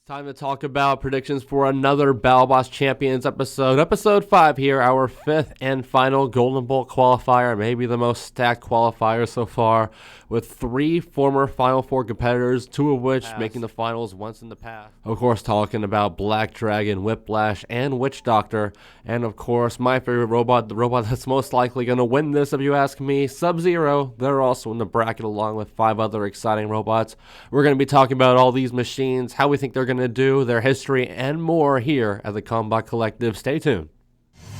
Time to talk about predictions for another Battlebots Champions episode 5 here, our 5th and final Golden Bolt qualifier, maybe the most stacked qualifier so far, with 3 former Final Four competitors, 2 of which making the finals once in the past. Of course, talking about Black Dragon, Whiplash, and Witch Doctor, and of course, my favorite robot, the robot that's most likely going to win this if you ask me, SubZero. They're also in the bracket along with 5 other exciting robots. We're going to be talking about all these machines, how we think they're going to do, their history, and more here at the Combot Collective. Stay tuned. Oh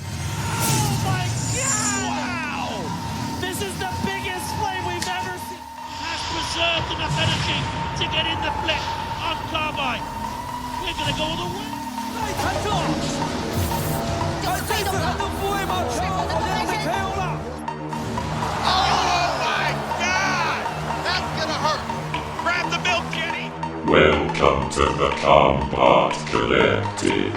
my God! Wow! This is the biggest flame we've ever seen. Has preserved enough energy to get in the flip on Carbine. We're gonna go all the way. Oh my God! That's gonna hurt. Grab the milk, Kenny. Welcome to the Combot Collective.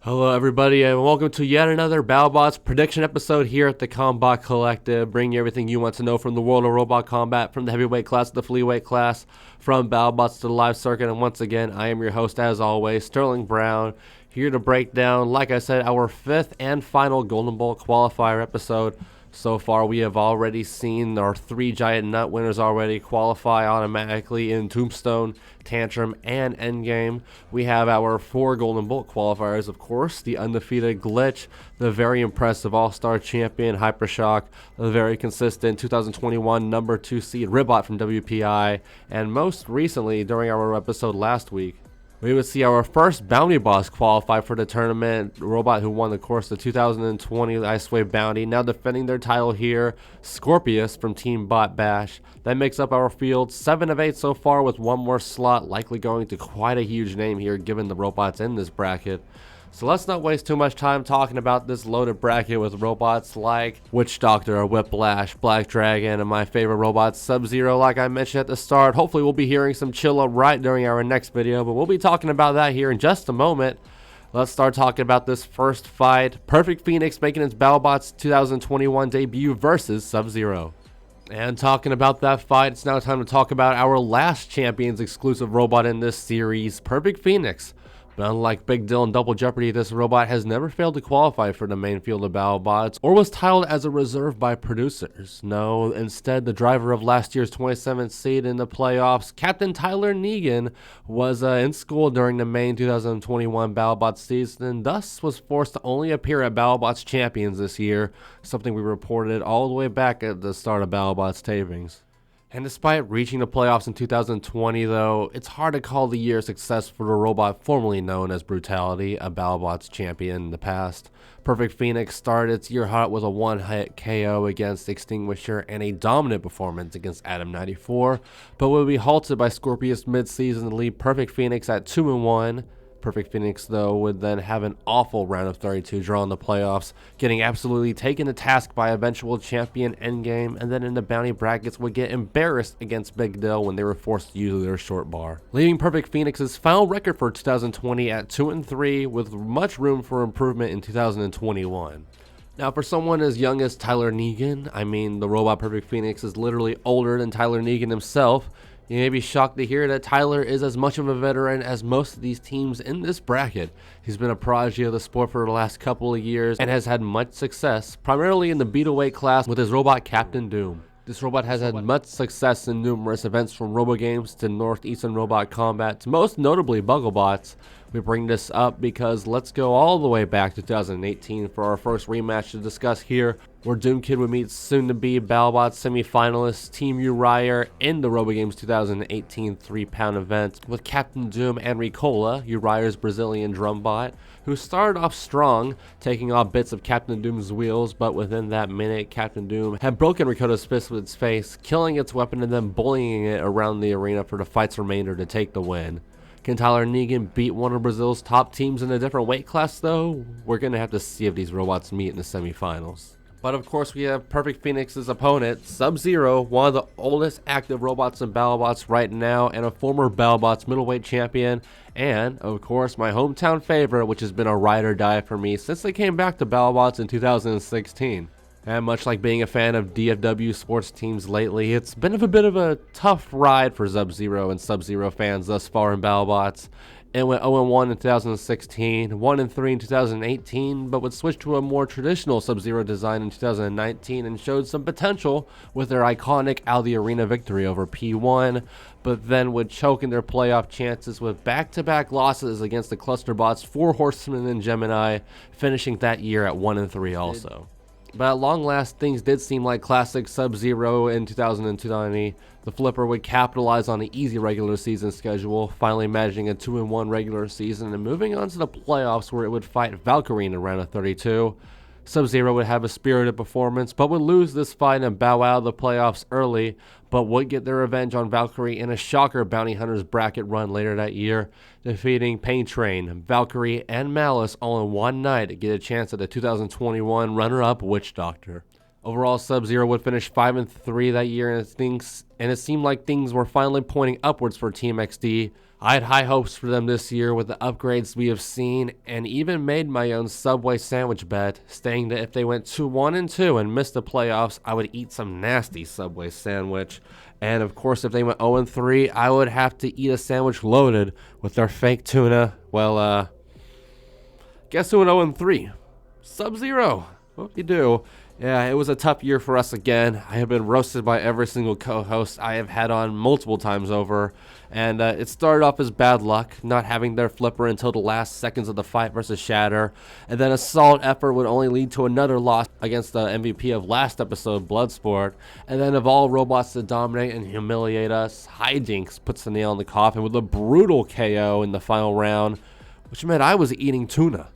Hello everybody and welcome to yet another Battlebots prediction episode here at the Combot Collective, bringing you everything you want to know from the world of robot combat, from the heavyweight class to the flyweight class, from Battlebots to the live circuit. And once again, I am your host as always, Sterling Brown, here to break down, like I said, our 5th and final Golden Bolt qualifier episode. So far, we have already seen our 3 Giant Nut winners already qualify automatically in Tombstone, Tantrum, and Endgame. We have our 4 Golden Bolt qualifiers, of course, the undefeated Glitch, the very impressive All-Star champion Hypershock, the very consistent 2021 number 2 seed Ribot from WPI, and most recently, during our episode last week, we would see our first Bounty Boss qualify for the tournament, robot who won, of course, the 2020 Ice Wave Bounty. Now defending their title here, Scorpius from Team Bot Bash. That makes up our field, 7 of 8 so far, with 1 more slot, likely going to quite a huge name here given the robots in this bracket. So let's not waste too much time talking about this loaded bracket with robots like Witch Doctor, Whiplash, Black Dragon, and my favorite robot, SubZero, like I mentioned at the start. Hopefully we'll be hearing some Chilla right during our next video, but we'll be talking about that here in just a moment. Let's start talking about this first fight. Perfect Phoenix making its Battlebots 2021 debut versus SubZero. And talking about that fight, it's now time to talk about our last Champions exclusive robot in this series, Perfect Phoenix. But unlike Big Dill and Double Jeopardy, this robot has never failed to qualify for the main field of Battlebots, or was titled as a reserve by producers. No, instead, the driver of last year's 27th seed in the playoffs, Captain Tyler Negan, was in school during the main 2021 Battlebots season, and thus was forced to only appear at Battlebots Champions this year, something we reported all the way back at the start of Battlebots tapings. And despite reaching the playoffs in 2020, though, it's hard to call the year a success for the robot formerly known as Brutality, a Battlebots champion in the past. Perfect Phoenix started its year hot with a one-hit KO against Extinguisher and a dominant performance against Adam 94, but would be halted by Scorpius mid-season to leave Perfect Phoenix at 2-1. Perfect Phoenix, though, would then have an awful round of 32 draw in the playoffs, getting absolutely taken to task by eventual champion Endgame, and then in the bounty brackets would get embarrassed against Big Dill when they were forced to use their short bar, leaving Perfect Phoenix's final record for 2020 at 2-3, with much room for improvement in 2021. Now, for someone as young as Tyler Negan, I mean, the robot Perfect Phoenix is literally older than Tyler Negan himself. You may be shocked to hear that Tyler is as much of a veteran as most of these teams in this bracket. He's been a prodigy of the sport for the last couple of years and has had much success, primarily in the Beetleweight class with his robot Captain Doom. This robot has had much success in numerous events, from RoboGames to Northeastern Robot Combat to most notably Battlebots. We bring this up because let's go all the way back to 2018 for our first rematch to discuss here, where Doom Kid would meet soon-to-be Battlebots semi-finalist Team Uriah in the RoboGames 2018 3-pound event, with Captain Doom and Ricola, Uriah's Brazilian drum bot, who started off strong, taking off bits of Captain Doom's wheels, but within that minute, Captain Doom had broken Ricola's fist with its face, killing its weapon and then bullying it around the arena for the fight's remainder to take the win. Can Tyler Negan beat one of Brazil's top teams in a different weight class, though? We're going to have to see if these robots meet in the semifinals. But of course, we have Perfect Phoenix's opponent, SubZero, one of the oldest active robots in Battlebots right now, and a former Battlebots middleweight champion, and of course, my hometown favorite, which has been a ride or die for me since they came back to Battlebots in 2016. And much like being a fan of DFW sports teams lately, it's been a bit of a tough ride for SubZero and SubZero fans thus far in Battlebots. It went 0-1 in 2016, 1-3 in 2018, but would switch to a more traditional SubZero design in 2019 and showed some potential with their iconic Out of the Arena victory over P1, but then would choke in their playoff chances with back-to-back losses against the Clusterbots, 4 Horsemen and Gemini, finishing that year at 1-3 also. But at long last, things did seem like classic SubZero in 2020. The Flipper would capitalize on an easy regular season schedule, finally managing a 2-1 regular season and moving on to the playoffs where it would fight Valkyrie in a round of 32. SubZero would have a spirited performance, but would lose this fight and bow out of the playoffs early, but would get their revenge on Valkyrie in a shocker Bounty Hunters bracket run later that year, defeating Pain Train, Valkyrie, and Malice all in one night to get a chance at the 2021 runner-up Witch Doctor. Overall, SubZero would finish 5-3 that year, and it seemed like things were finally pointing upwards for Team XD. I had high hopes for them this year with the upgrades we have seen, and even made my own Subway sandwich bet, stating that if they went 1-2 and missed the playoffs, I would eat some nasty Subway sandwich. And of course, if they went 0-3, I would have to eat a sandwich loaded with their fake tuna. Well, guess who went 0-3? SubZero. What you do? Yeah, it was a tough year for us again. I have been roasted by every single co-host I have had on multiple times over. And it started off as bad luck, not having their Flipper until the last seconds of the fight versus Shatter. And then a solid effort would only lead to another loss against the MVP of last episode, Bloodsport. And then of all robots to dominate and humiliate us, Hijinx puts the nail in the coffin with a brutal KO in the final round, which meant I was eating tuna.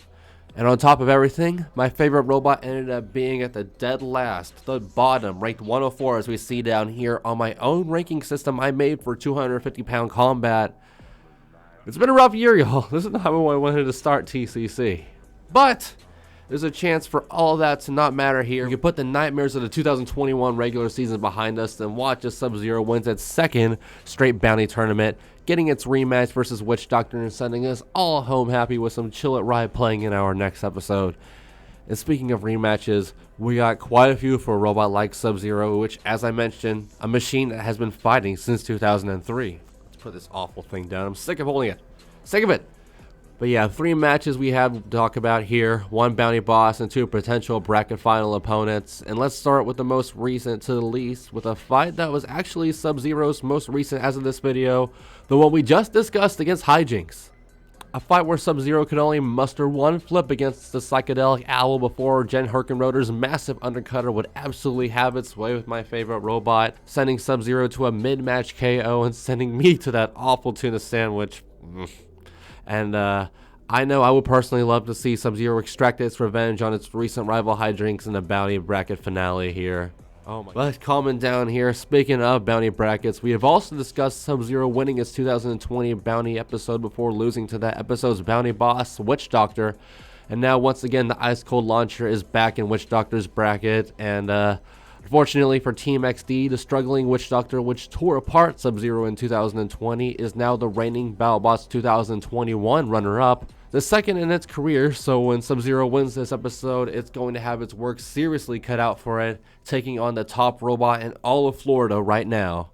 And on top of everything, my favorite robot ended up being at the dead last, the bottom, ranked 104 as we see down here on my own ranking system I made for 250-pound combat. It's been a rough year, y'all. This is not how I wanted to start TCC. But there's a chance for all that to not matter here. We can put the nightmares of the 2021 regular season behind us and watch as SubZero wins its second straight bounty tournament, getting its rematch versus Witch Doctor and sending us all home happy with some Chill It Ride playing in our next episode. And speaking of rematches, we got quite a few for a robot like SubZero, which, as I mentioned, a machine that has been fighting since 2003. Let's put this awful thing down. I'm sick of holding it. Sick of it. But yeah, 3 matches we have to talk about here. 1 bounty boss and 2 potential bracket final opponents. And let's start with the most recent to the least, with a fight that was actually SubZero's most recent as of this video, the one we just discussed against Hijinks. A fight where SubZero could only muster 1 flip against the Psychedelic Owl before Jen Herkenroder's massive undercutter would absolutely have its way with my favorite robot, sending SubZero to a mid-match KO and sending me to that awful tuna sandwich. And I know I would personally love to see SubZero extract its revenge on its recent rival Hijinks in the bounty bracket finale here. Oh my. But calming down here, speaking of bounty brackets, we have also discussed SubZero winning its 2020 bounty episode before losing to that episode's bounty boss, Witch Doctor. And now once again, the Ice Cold Launcher is back in Witch Doctor's bracket, and unfortunately for Team XD, the struggling Witch Doctor, which tore apart SubZero in 2020, is now the reigning Battlebots 2021 runner-up, the second in its career. So when SubZero wins this episode, it's going to have its work seriously cut out for it, taking on the top robot in all of Florida right now.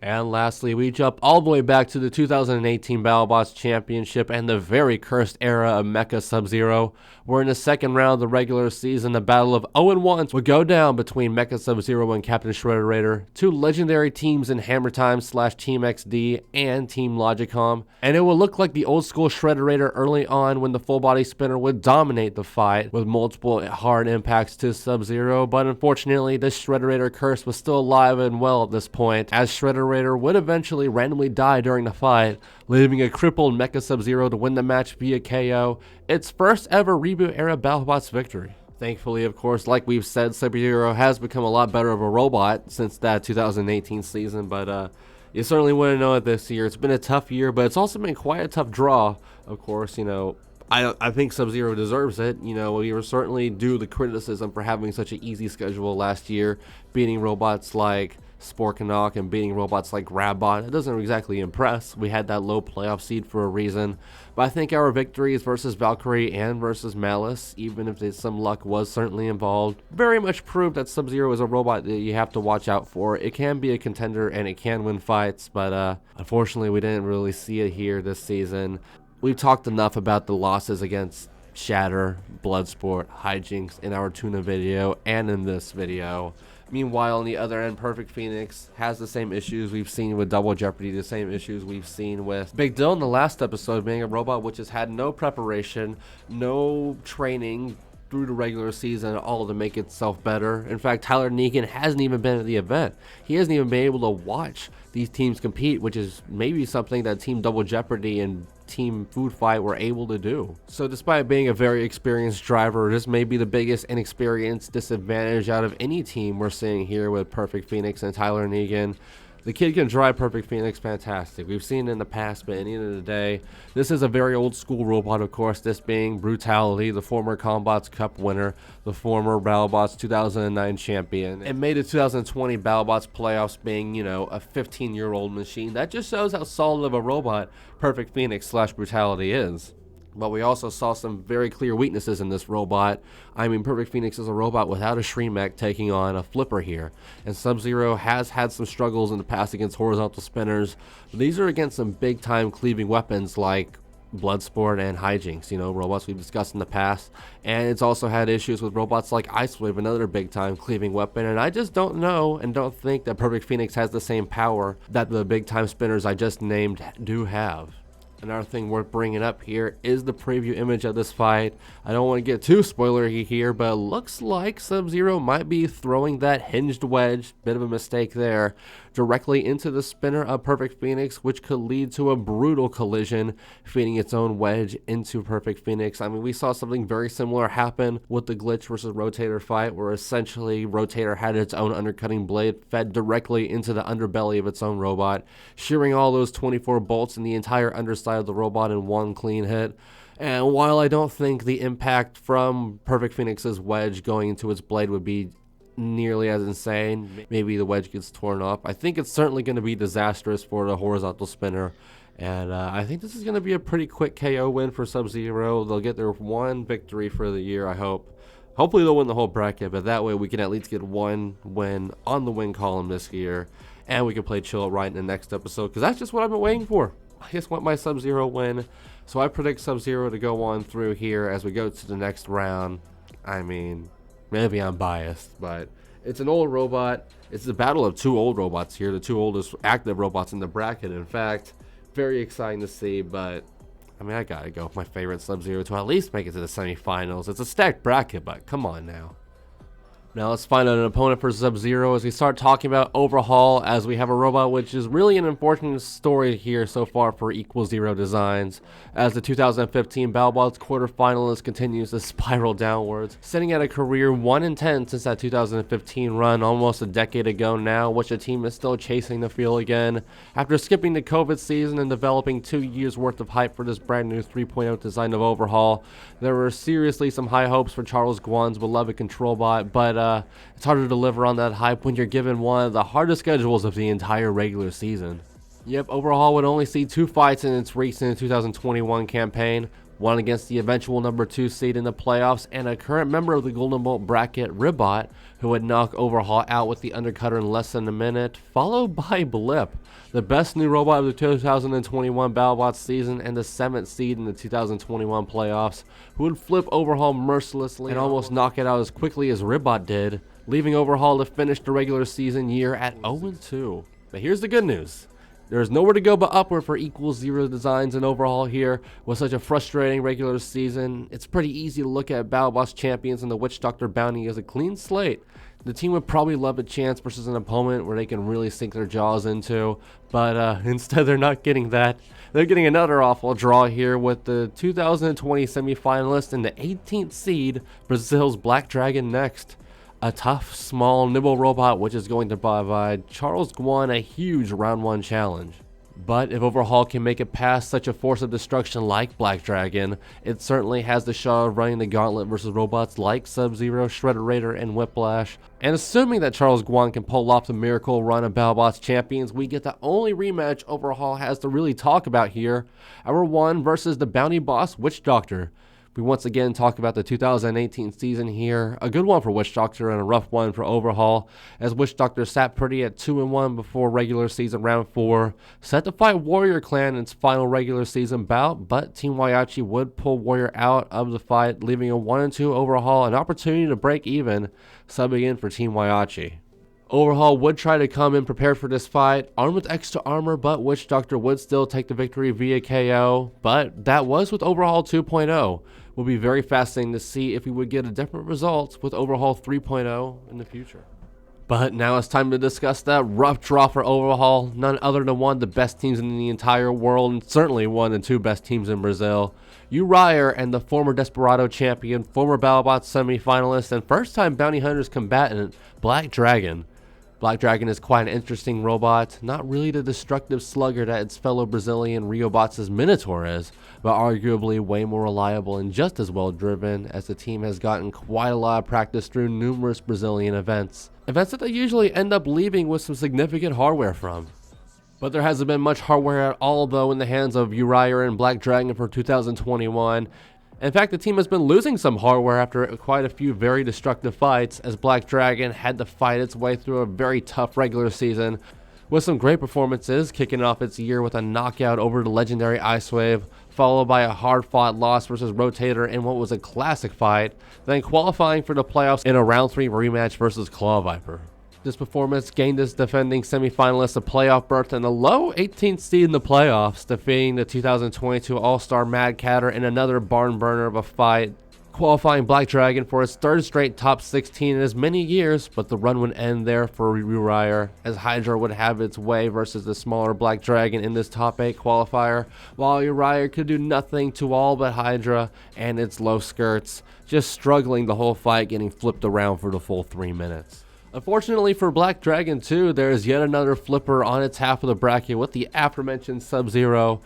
And lastly, we jump all the way back to the 2018 Battlebots Championship and the very cursed era of Mecha SubZero, where in the second round of the regular season, the battle of 0-1 would go down between Mecha SubZero and Captain Schroder, 2 legendary teams in Hammer Time / Team XD and Team Logicom, and it would look like the old school Schroder early on when the full body spinner would dominate the fight with multiple hard impacts to SubZero, but unfortunately the Schroder curse was still alive and well at this point, as Schroder would eventually randomly die during the fight, leaving a crippled Mecha SubZero to win the match via KO, its first ever reboot era Battlebots victory. Thankfully, of course, like we've said, SubZero has become a lot better of a robot since that 2018 season, but you certainly wouldn't know it this year. It's been a tough year, but it's also been quite a tough draw. Of course, you know, I think SubZero deserves it. You know, we were certainly due the criticism for having such an easy schedule last year, beating robots like Sporkanok and beating robots like Grabbot. It doesn't exactly impress. We had that low playoff seed for a reason. But I think our victories versus Valkyrie and versus Malice, even if some luck was certainly involved, very much proved that SubZero is a robot that you have to watch out for. It can be a contender and it can win fights, but unfortunately we didn't really see it here this season. We've talked enough about the losses against Shatter, Bloodsport, Hijinks in our tuna video and in this video. Meanwhile, on the other end, Perfect Phoenix has the same issues we've seen with Double Jeopardy, the same issues we've seen with Big Dill in the last episode, being a robot which has had no preparation, no training through the regular season at all to make itself better. In fact, Tyler Negan hasn't even been at the event. He hasn't even been able to watch these teams compete, which is maybe something that Team Double Jeopardy and Team Food Fight were able to do. So despite being a very experienced driver, this may be the biggest inexperience disadvantage out of any team we're seeing here with Perfect Phoenix and Tyler Negan. The kid can drive Perfect Phoenix fantastic. We've seen it in the past, but at the end of the day, this is a very old school robot, of course, this being Brutality, the former Combots Cup winner, the former Battlebots 2009 champion, and made the 2020 Battlebots playoffs being, you know, a 15-year-old machine. That just shows how solid of a robot Perfect Phoenix / Brutality is. But we also saw some very clear weaknesses in this robot. I mean, Perfect Phoenix is a robot without a Shreemech taking on a flipper here. And SubZero has had some struggles in the past against horizontal spinners. But these are against some big-time cleaving weapons like Bloodsport and Hijinks, you know, robots we've discussed in the past. And it's also had issues with robots like Ice Wave, another big-time cleaving weapon. And I just don't know and don't think that Perfect Phoenix has the same power that the big-time spinners I just named do have. Another thing worth bringing up here is the preview image of this fight. I don't want to get too spoilery here, but it looks like SubZero might be throwing that hinged wedge, bit of a mistake there, directly into the spinner of Perfect Phoenix, which could lead to a brutal collision, feeding its own wedge into Perfect Phoenix. I mean, we saw something very similar happen with the Glitch versus Rotator fight, where essentially Rotator had its own undercutting blade fed directly into the underbelly of its own robot, shearing all those 24 bolts in the entire underside of the robot in one clean hit. And while I don't think the impact from Perfect Phoenix's wedge going into its blade would be nearly as insane, maybe the wedge gets torn off, I think it's certainly going to be disastrous for the horizontal spinner. And I think this is going to be a pretty quick KO win for SubZero. They'll get their one victory for the year, I hope. Hopefully they'll win the whole bracket, but that way we can at least get one win on the win column this year, and we can play Chill It Right in the next episode, because that's just what I've been waiting for. I just want my SubZero win. So I predict SubZero to go on through here as we go to the next round. I mean, maybe I'm biased, but it's an old robot. It's the battle of two old robots here, the two oldest active robots in the bracket. In fact, very exciting to see, but I mean, I gotta go with my favorite SubZero to at least make it to the semifinals. It's a stacked bracket, but come on now. Now let's find out an opponent for SubZero as we start talking about Overhaul, as we have a robot which is really an important story here so far for Zero Designs, as the 2015 Battlebots quarterfinalist continues to spiral downwards, sitting at a career 1-10 since that 2015 run almost a decade ago now, which the team is still chasing the field again. After skipping the COVID season and developing 2 years worth of hype for this brand new 3.0 design of Overhaul, there were seriously some high hopes for Charles Guan's beloved control bot, but it's hard to deliver on that hype when you're given one of the hardest schedules of the entire regular season. Yep, Overhaul would only see 2 fights in its recent 2021 campaign, one against the eventual number 2 seed in the playoffs and a current member of the Golden Bolt bracket, Ribbot, who would knock Overhaul out with the undercutter in less than a minute, followed by Blip, the best new robot of the 2021 Battlebots season and the 7th seed in the 2021 playoffs, who would flip Overhaul mercilessly and almost knock it out as quickly as Ribbot did, leaving Overhaul to finish the regular season year at 0-2. But here's the good news. There's nowhere to go but upward for Zero Designs and Overhaul here. With such a frustrating regular season, it's pretty easy to look at Battlebots Champions and the Witch Doctor bounty as a clean slate. The team would probably love a chance versus an opponent where they can really sink their jaws into, but instead they're not getting that. They're getting another awful draw here with the 2020 semifinalist and the 18th seed, Brazil's Black Dragon next. A tough, small, nimble robot which is going to provide Charles Guan a huge round 1 challenge. But if Overhaul can make it past such a force of destruction like Black Dragon, it certainly has the shot of running the gauntlet versus robots like SubZero, Schroder, and Whiplash. And assuming that Charles Guan can pull off the miracle run of Battlebots Champions, we get the only rematch Overhaul has to really talk about here, our one versus the bounty boss Witch Doctor. We once again talk about the 2018 season here, a good one for Witch Doctor and a rough one for Overhaul, as Witch Doctor sat pretty at 2-1 before regular season round 4, set to fight Warrior Clan in its final regular season bout, but Team Waiachi would pull Warrior out of the fight, leaving a 1-2 Overhaul an opportunity to break even, subbing in for Team Waiachi. Overhaul would try to come in prepared for this fight, armed with extra armor, but Witch Doctor would still take the victory via KO, but that was with Overhaul 2.0. Will be very fascinating to see if we would get a different result with Overhaul 3.0 in the future. But now it's time to discuss that rough draw for Overhaul, none other than one of the best teams in the entire world, and certainly one of the two best teams in Brazil. Uriah and the former Desperado champion, former Battlebots semi-finalist, and first-time Bounty Hunters combatant, Black Dragon. Black Dragon is quite an interesting robot, not really the destructive slugger that its fellow Brazilian Riobots' Minotaur is, but arguably way more reliable and just as well driven, as the team has gotten quite a lot of practice through numerous Brazilian events that they usually end up leaving with some significant hardware from. But there hasn't been much hardware at all though in the hands of Uriah and Black Dragon for 2021. In fact, the team has been losing some hardware after quite a few very destructive fights, as Black Dragon had to fight its way through a very tough regular season, with some great performances, kicking off its year with a knockout over the legendary Ice Wave, followed by a hard-fought loss versus Rotator in what was a classic fight, then qualifying for the playoffs in a round 3 rematch versus Claw Viper. This performance gained its defending semi-finalists a playoff berth and a low 18th seed in the playoffs, defeating the 2022 All-Star Mad Catter in another barn burner of a fight, qualifying Black Dragon for its third straight top 16 in as many years, but the run would end there for Uriah, as Hydra would have its way versus the smaller Black Dragon in this top 8 qualifier, while Uriah could do nothing to all but Hydra and its low skirts, just struggling the whole fight, getting flipped around for the full 3 minutes. Unfortunately for Black Dragon 2, there is yet another flipper on its half of the bracket with the aforementioned SubZero,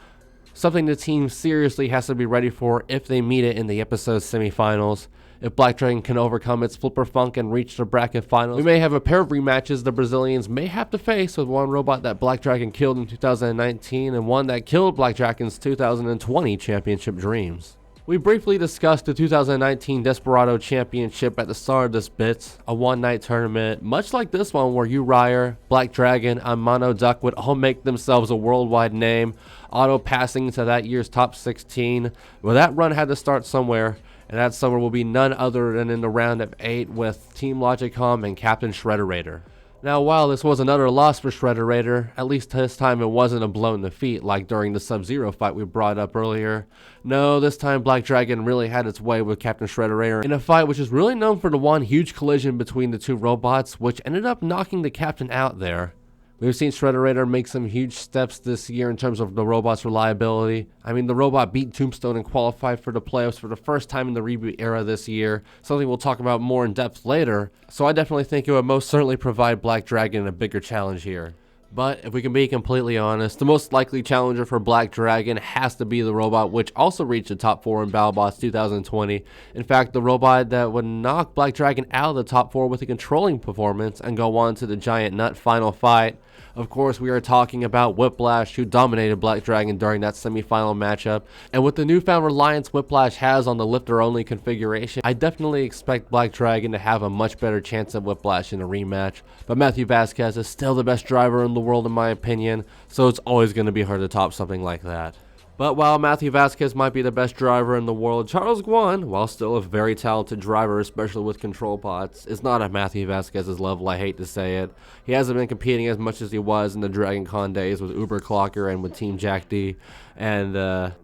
something the team seriously has to be ready for if they meet it in the episode's semifinals. If Black Dragon can overcome its flipper funk and reach the bracket finals, we may have a pair of rematches the Brazilians may have to face, with one robot that Black Dragon killed in 2019 and one that killed Black Dragon's 2020 championship dreams. We briefly discussed the 2019 Desperado Championship at the start of this bit, a one-night tournament, much like this one where Uriah, Black Dragon, and Mono Duck would all make themselves a worldwide name, auto-passing into that year's top 16. Well, that run had to start somewhere, and that somewhere will be none other than in the round of 8 with Team Logicom and Captain Schroder. Now, while this was another loss for Schroder, at least this time it wasn't a blown defeat like during the SubZero fight we brought up earlier. No, this time Black Dragon really had its way with Captain Schroder in a fight which is really known for the one huge collision between the two robots, which ended up knocking the captain out there. We've seen Schroder make some huge steps this year in terms of the robot's reliability. I mean, the robot beat Tombstone and qualified for the playoffs for the first time in the reboot era this year, something we'll talk about more in depth later, so I definitely think it would most certainly provide Black Dragon a bigger challenge here. But if we can be completely honest, the most likely challenger for Black Dragon has to be the robot which also reached the top 4 in Battlebots 2020. In fact, the robot that would knock Black Dragon out of the top 4 with a controlling performance and go on to the Giant Nut final fight. Of course, we are talking about Whiplash, who dominated Black Dragon during that semi-final matchup. And with the newfound reliance Whiplash has on the lifter-only configuration, I definitely expect Black Dragon to have a much better chance at Whiplash in a rematch. But Matthew Vasquez is still the best driver in the world in my opinion, so it's always going to be hard to top something like that. But while Matthew Vasquez might be the best driver in the world, Charles Guan, while still a very talented driver, especially with control pots, is not at Matthew Vasquez's level, I hate to say it. He hasn't been competing as much as he was in the Dragon Con days with Uber Clocker and with Team Jack D. And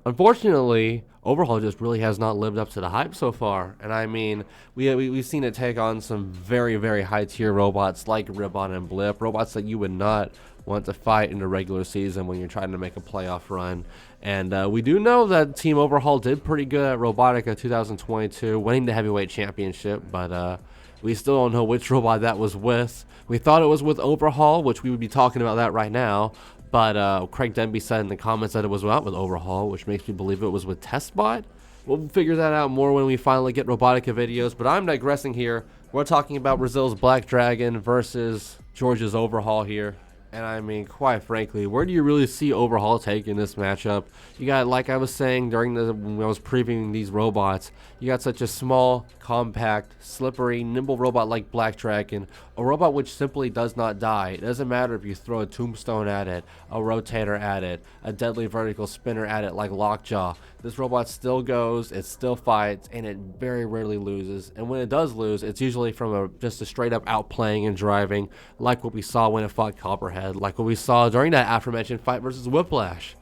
unfortunately, Overhaul just really has not lived up to the hype so far. And I mean, we've seen it take on some very, very high tier robots like Ribbon and Blip, robots that you would not want to fight in the regular season when you're trying to make a playoff run. And we do know that Team Overhaul did pretty good at Robotica 2022, winning the heavyweight championship, but we still don't know which robot that was with. We thought it was with Overhaul, which we would be talking about that right now, But Craig Denby said in the comments that it was not with Overhaul, which makes me believe it was with TestBot. We'll figure that out more when we finally get Robotica videos, but I'm digressing here. We're talking about Brazil's Black Dragon versus Georgia's Overhaul here. And I mean, quite frankly, where do you really see Overhaul taking this matchup? You got, like I was saying when I was previewing these robots, you got such a small, compact, slippery, nimble robot like Black Dragon, a robot which simply does not die. It doesn't matter if you throw a tombstone at it, a rotator at it, a deadly vertical spinner at it like Lockjaw. This robot still goes, it still fights, and it very rarely loses. And when it does lose, it's usually from just a straight up outplaying and driving, like what we saw when it fought Copperhead, like what we saw during that aforementioned fight versus Whiplash.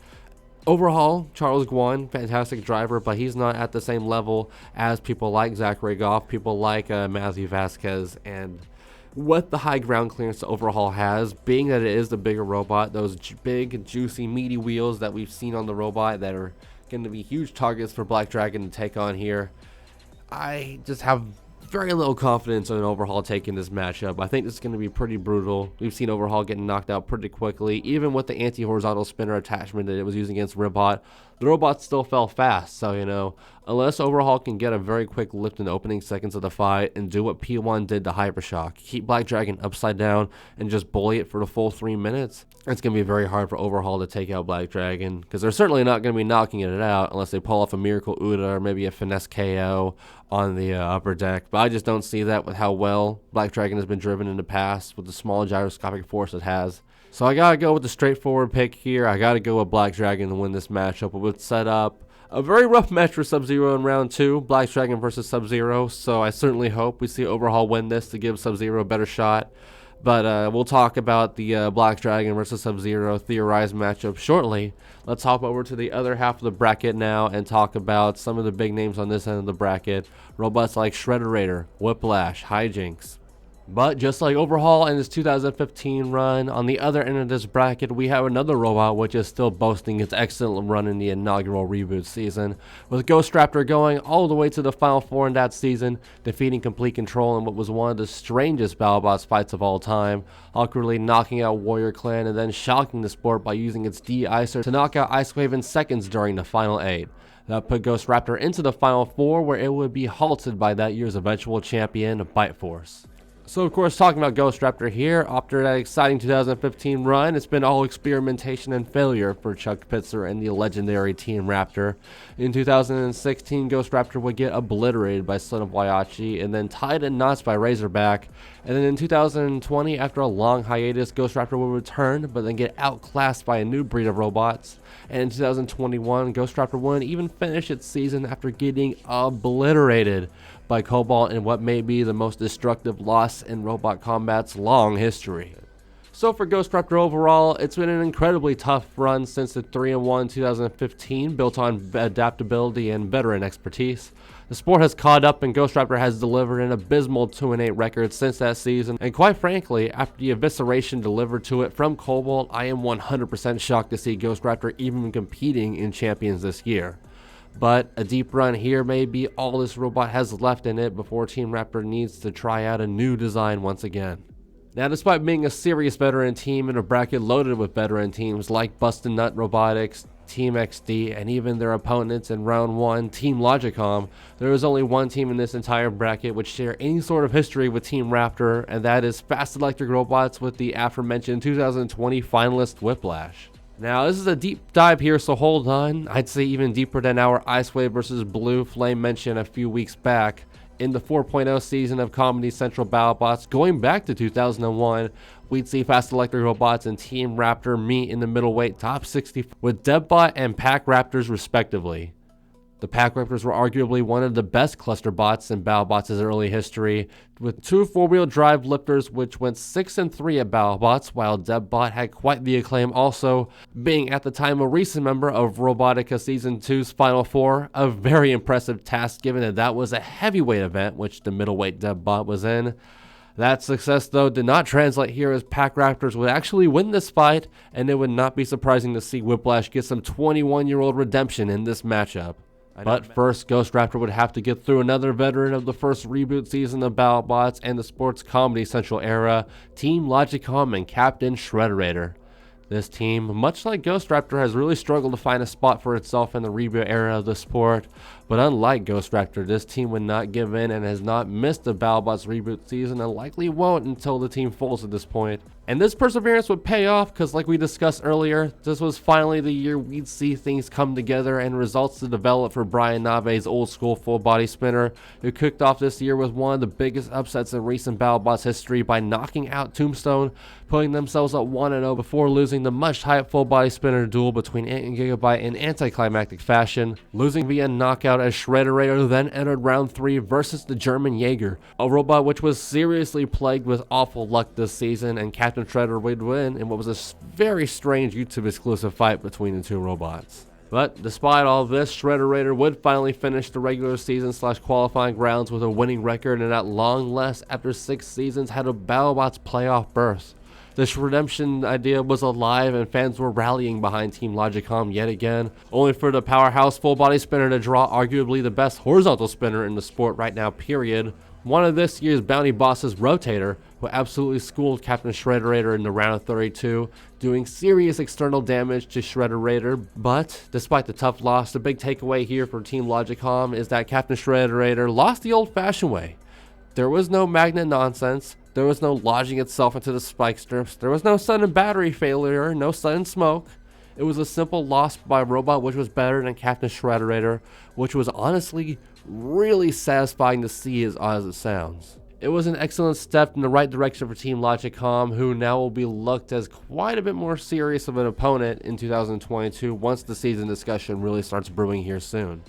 Overhaul, Charles Guan, fantastic driver, but he's not at the same level as people like Zachary Goff, people like Matthew Vasquez, and what the high ground clearance Overhaul has, being that it is the bigger robot, those big, juicy, meaty wheels that we've seen on the robot that are going to be huge targets for Black Dragon to take on here. I just have very little confidence in Overhaul taking this matchup. I think this is going to be pretty brutal. We've seen Overhaul getting knocked out pretty quickly, even with the anti-horizontal spinner attachment that it was using against Ribot. The robot still fell fast, so, you know, unless Overhaul can get a very quick lift in the opening seconds of the fight and do what P1 did to Hypershock, keep Black Dragon upside down and just bully it for the full 3 minutes, it's going to be very hard for Overhaul to take out Black Dragon, because they're certainly not going to be knocking it out unless they pull off a Miracle Uda or maybe a Finesse KO on the upper deck. But I just don't see that with how well Black Dragon has been driven in the past with the small gyroscopic force it has. So I gotta go with the straightforward pick here. I gotta go with Black Dragon to win this matchup. It would set up a very rough match for SubZero in round 2, Black Dragon versus SubZero. So I certainly hope we see Overhaul win this to give SubZero a better shot. But we'll talk about the Black Dragon versus SubZero theorized matchup shortly. Let's hop over to the other half of the bracket now and talk about some of the big names on this end of the bracket. Robots like Schroder, Whiplash, Hijinks. But just like Overhaul in his 2015 run, on the other end of this bracket, we have another robot which is still boasting its excellent run in the inaugural reboot season, with Ghostraptor going all the way to the Final Four in that season, defeating Complete Control in what was one of the strangest Battlebots fights of all time, awkwardly knocking out Warrior Clan and then shocking the sport by using its de-icer to knock out Ice Wave in seconds during the Final 8. That put Ghostraptor into the Final Four, where it would be halted by that year's eventual champion, Bite Force. So, of course, talking about Ghostraptor here, after that exciting 2015 run, it's been all experimentation and failure for Chuck Pitzer and the legendary Team Raptor. In 2016, Ghostraptor would get obliterated by Son of Waiachi and then tied in knots by Razorback. And then in 2020, after a long hiatus, Ghostraptor would return, but then get outclassed by a new breed of robots. And in 2021, Ghostraptor wouldn't even finish its season after getting obliterated by Cobalt in what may be the most destructive loss in Robot Combat's long history. So for Ghostraptor overall, it's been an incredibly tough run since the 3-1 2015, built on adaptability and veteran expertise. The sport has caught up and Ghostraptor has delivered an abysmal 2-8 record since that season, and quite frankly, after the evisceration delivered to it from Cobalt, I am 100% shocked to see Ghostraptor even competing in Champions this year. But a deep run here may be all this robot has left in it before Team Raptor needs to try out a new design once again. Now, despite being a serious veteran team in a bracket loaded with veteran teams like Bustin' Nut Robotics, Team XD, and even their opponents in round 1, Team Logicom, there is only one team in this entire bracket which share any sort of history with Team Raptor, and that is Fast Electric Robots with the aforementioned 2020 finalist Whiplash. Now, this is a deep dive here, so hold on. I'd say even deeper than our Ice Wave versus Blue Flame mention a few weeks back. In the 4.0 season of Comedy Central Battlebots, going back to 2001, we'd see Fast Electric Robots and Team Raptor meet in the middleweight top 60 with Deadbot and Pack Raptors respectively. The Pack Raptors were arguably one of the best cluster bots in BattleBots' early history, with 2 4-wheel drive lifters which went 6-3 at BattleBots, while Deadbot had quite the acclaim also, being at the time a recent member of Robotica Season 2's Final Four, a very impressive task given that that was a heavyweight event which the middleweight Deadbot was in. That success, though, did not translate here, as Pack Raptors would actually win this fight, and it would not be surprising to see Whiplash get some 21-year-old redemption in this matchup. But first, Ghostraptor would have to get through another veteran of the first reboot season of BattleBots and the sport's Comedy Central era, Team Logicom and Captain Schroder. This team, much like Ghostraptor, has really struggled to find a spot for itself in the reboot era of the sport, but unlike Ghostraptor, this team would not give in and has not missed a Battlebots reboot season and likely won't until the team folds at this point. And this perseverance would pay off because, like we discussed earlier, this was finally the year we'd see things come together and results to develop for Brian Nave's old school full body spinner, who kicked off this year with one of the biggest upsets in recent Battlebots history by knocking out Tombstone, putting themselves up 1-0 before losing the much hyped full body spinner duel between Ant and Gigabyte in anticlimactic fashion, losing via knockout as Schroder then entered round 3 versus the German Jaeger, a robot which was seriously plagued with awful luck this season, and Captain Schroder would win in what was a very strange YouTube exclusive fight between the two robots. But despite all this, Schroder would finally finish the regular season / qualifying rounds with a winning record, and at long last, after 6 seasons, had a Battlebots playoff berth. This redemption idea was alive and fans were rallying behind Team Logicom yet again, only for the powerhouse full body spinner to draw arguably the best horizontal spinner in the sport right now, period. One of this year's bounty bosses, Rotator, who absolutely schooled Captain Schroder in the round of 32, doing serious external damage to Schroder. But despite the tough loss, the big takeaway here for Team Logicom is that Captain Schroder lost the old-fashioned way. There was no magnet nonsense. There was no lodging itself into the spike strips. There was no sudden battery failure, no sudden smoke. It was a simple loss by a robot which was better than Captain Schroder, which was honestly really satisfying to see as odd as it sounds. It was an excellent step in the right direction for Team Logicom, who now will be looked as quite a bit more serious of an opponent in 2022 once the season discussion really starts brewing here soon.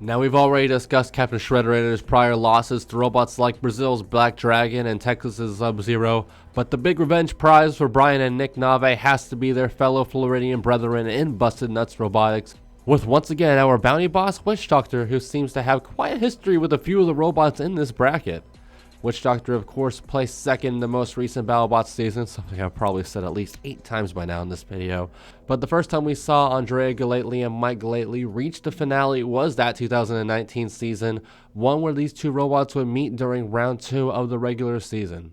Now, we've already discussed Captain Schroder's prior losses to robots like Brazil's Black Dragon and Texas's SubZero, but the big revenge prize for Brian and Nick Nave has to be their fellow Floridian brethren in Busted Nuts Robotics, with once again our bounty boss Witchdoctor, who seems to have quite a history with a few of the robots in this bracket. Witchdoctor, of course, placed second in the most recent Battlebots season, something I've probably said at least 8 times by now in this video. But the first time we saw Andrea Galately and Mike Galately reach the finale was that 2019 season, one where these two robots would meet during round 2 of the regular season.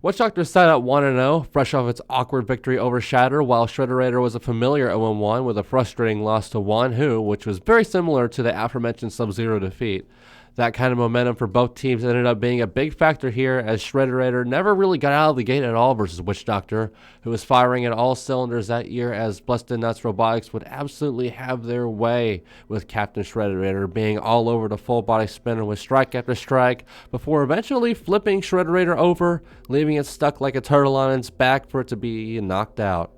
Witchdoctor sat at 1-0, fresh off its awkward victory over Shatter, while Schroder was a familiar 0-1 with a frustrating loss to Wanhu, which was very similar to the aforementioned SubZero defeat. That kind of momentum for both teams ended up being a big factor here, as Schroder never really got out of the gate at all versus Witchdoctor, who was firing at all cylinders that year, as Busted Nuts Robotics would absolutely have their way with Captain Schroder being all over the full body spinner with strike after strike, before eventually flipping Schroder over, leaving it stuck like a turtle on its back for it to be knocked out.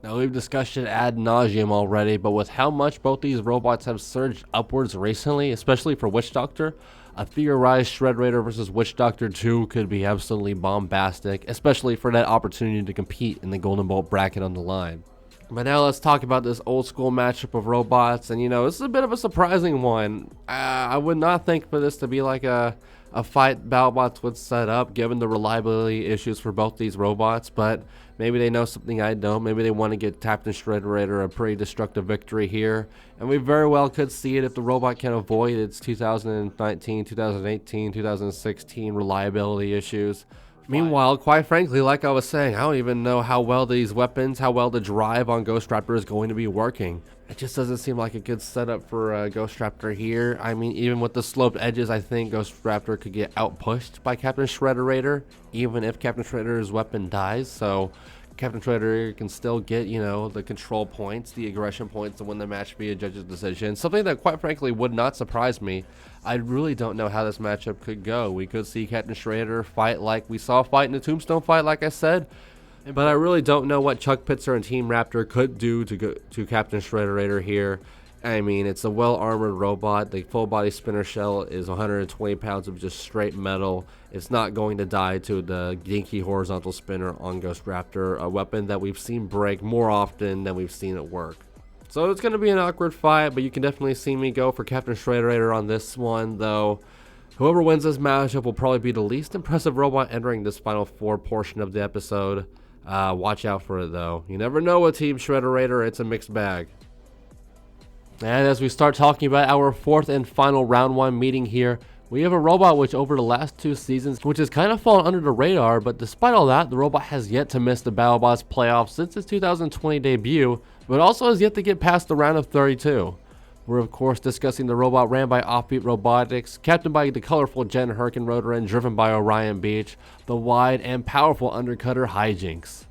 Now, we've discussed it ad nauseum already, but with how much both these robots have surged upwards recently, especially for Witchdoctor, a theorized Schroder versus Witchdoctor 2 could be absolutely bombastic, especially for that opportunity to compete in the Golden Bolt bracket on the line. But now let's talk about this old school matchup of robots, and this is a bit of a surprising one. I would not think for this to be like a fight Battlebots would set up, given the reliability issues for both these robots, but maybe they know something I don't. Maybe they want to get Captain Schroder a pretty destructive victory here, and we very well could see it if the robot can avoid its 2019, 2018, 2016 reliability issues. Meanwhile, quite frankly, like I was saying, I don't even know how well these weapons, how well the drive on Ghostraptor is going to be working. It just doesn't seem like a good setup for Ghostraptor here. I mean, even with the sloped edges, I think Ghostraptor could get outpushed by Captain Schroder, even if Captain Schroder's weapon dies. So Captain Schroder can still get, the control points, the aggression points to win the match via judge's decision. Something that, quite frankly, would not surprise me. I really don't know how this matchup could go. We could see Captain Schroder fight like we saw fight in the Tombstone fight, like I said. But I really don't know what Chuck Pitzer and Team Raptor could do to Captain Schroder here. I mean, it's a well-armored robot. The full-body spinner shell is 120 pounds of just straight metal. It's not going to die to the dinky horizontal spinner on Ghostraptor, a weapon that we've seen break more often than we've seen it work. So it's going to be an awkward fight, but you can definitely see me go for Captain Schroder on this one, though. Whoever wins this matchup will probably be the least impressive robot entering this Final Four portion of the episode. Watch out for it, though. You never know with Team Schroder, it's a mixed bag. And as we start talking about our 4th and final round 1 meeting here, We have a robot which over the last 2 seasons, which has kind of fallen under the radar, but despite all that, the robot has yet to miss the Battlebots playoffs since its 2020 debut, but also has yet to get past the round of 32. We're of course discussing the robot ran by Offbeat Robotics, captained by the colorful Jen Herkenroder and driven by Orion Beach, the wide and powerful undercutter Hijinks.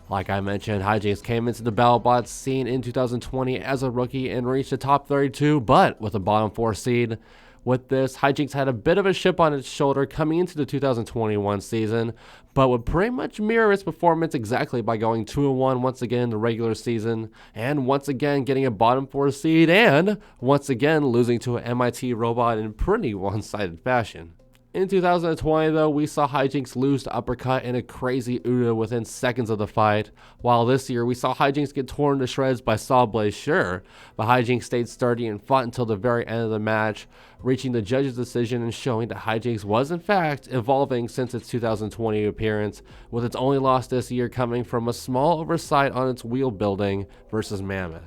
Like I mentioned, Hijinks came into the Battlebots scene in 2020 as a rookie and reached the top 32, but with a bottom 4 seed. With this, Hijinks had a bit of a chip on its shoulder coming into the 2021 season, but would pretty much mirror its performance exactly by going 2-1 once again in the regular season, and once again getting a bottom 4 seed, and once again losing to an MIT robot in pretty one-sided fashion. In 2020 though, we saw Hijinks lose to Uppercut in a crazy Udo within seconds of the fight, while this year we saw Hijinks get torn to shreds by Sawblaze, sure, but Hijinks stayed sturdy and fought until the very end of the match, reaching the judge's decision and showing that Hijinks was in fact evolving since its 2020 appearance, with its only loss this year coming from a small oversight on its wheel building versus Mammoth.